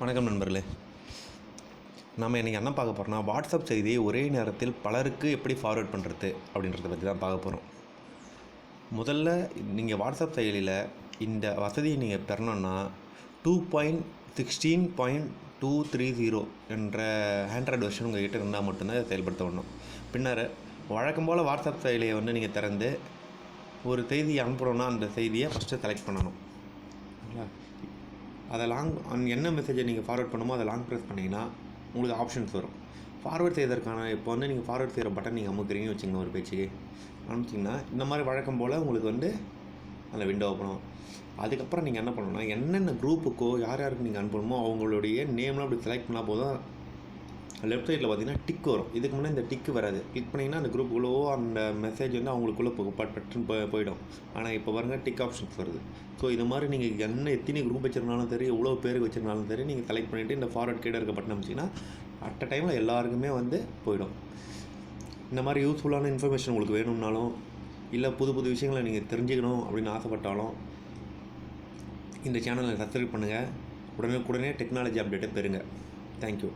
வணக்கம் நண்பர்களே. நம்ம இன்றைக்கி என்ன பார்க்க போகிறோம்னா, வாட்ஸ்அப் செய்தியை ஒரே நேரத்தில் பலருக்கு எப்படி ஃபார்வேர்ட் பண்ணுறது அப்படின்றத பற்றி தான் பார்க்க போகிறோம். முதல்ல நீங்கள் வாட்ஸ்அப் செயலியில் இந்த வசதியை நீங்கள் பெறணுன்னா 2.16.230 என்ற ஆண்ட்ராய்டு வெர்ஷன் உங்கள் கிட்டே இருந்தால் மட்டும்தான் இதை செயல்படுத்த வேணும். பின்னர் வழக்கம் போல் வாட்ஸ்அப் செயலியை நீங்கள் திறந்து ஒரு செய்தியை அனுப்பணுன்னா அந்த செய்தியை ஃபஸ்ட்டு செலக்ட் பண்ணணும். அதை என்ன மெசேஜை நீங்கள் ஃபார்வேர்ட் பண்ணுமோ அதை லாங் ப்ரெஸ் பண்ணிங்கன்னா உங்களுக்கு ஆப்ஷன்ஸ் வரும். ஃபார்வேர்ட் செய்வதற்கான இப்போ நீங்கள் ஃபார்வேர்ட் செய்கிற பட்டன் நீங்கள் அமுக்குறீங்கன்னு வச்சுக்கோங்க. ஒரு பேச்சுக்கு அனுப்பிச்சிங்கன்னா இந்த மாதிரி வழக்கம் போல் உங்களுக்கு அந்த விண்டோ ஓப்பன் ஆகும். அதுக்கப்புறம் நீங்கள் என்ன பண்ணணும்னா, என்னென்ன குரூப்புக்கோ யார் யாருக்கு நீங்கள் அனுப்பணுமோ அவங்களுடைய நேம்லாம் அப்படி செலக்ட் பண்ணால் போதும். லெஃப்ட் சைடில் பார்த்தீங்கன்னா டிக் வரும். இதுக்கு முன்னே இந்த டிக்கு வராது. கிளிக் பண்ணிங்கன்னா அந்த குரூப்புக்குள்ளோ அந்த மெசேஜ் அவங்களுக்குள்ளே பட்டுன்னு போயிடும். ஆனால் இப்போ பாருங்கள், டிக் ஆப்ஷன்ஸ் வருது. ஸோ இது மாதிரி நீங்கள் எத்தனை குரூப் வச்சுருந்தாலும் சரி, எவ்வளோ பேருக்கு வச்சுருந்தாலும் சரி, நீங்கள் செலக்ட் பண்ணிவிட்டு இந்த ஃபார்வர்ட் கீழே இருக்க பட்டன் அமைச்சிங்கன்னா அட் அ டைமில் எல்லாருக்குமே போயிடும். இந்த மாதிரி யூஸ்ஃபுல்லான இன்ஃபர்மேஷன் உங்களுக்கு வேணும்னாலும், இல்லை புது புது விஷயங்களை நீங்கள் தெரிஞ்சுக்கணும் அப்படின்னு ஆசைப்பட்டாலும் இந்த சேனலை சப்ஸ்கிரைப் பண்ணுங்கள். உடனே டெக்னாலஜி அப்டேட்டை பெறுங்க. தேங்க்யூ.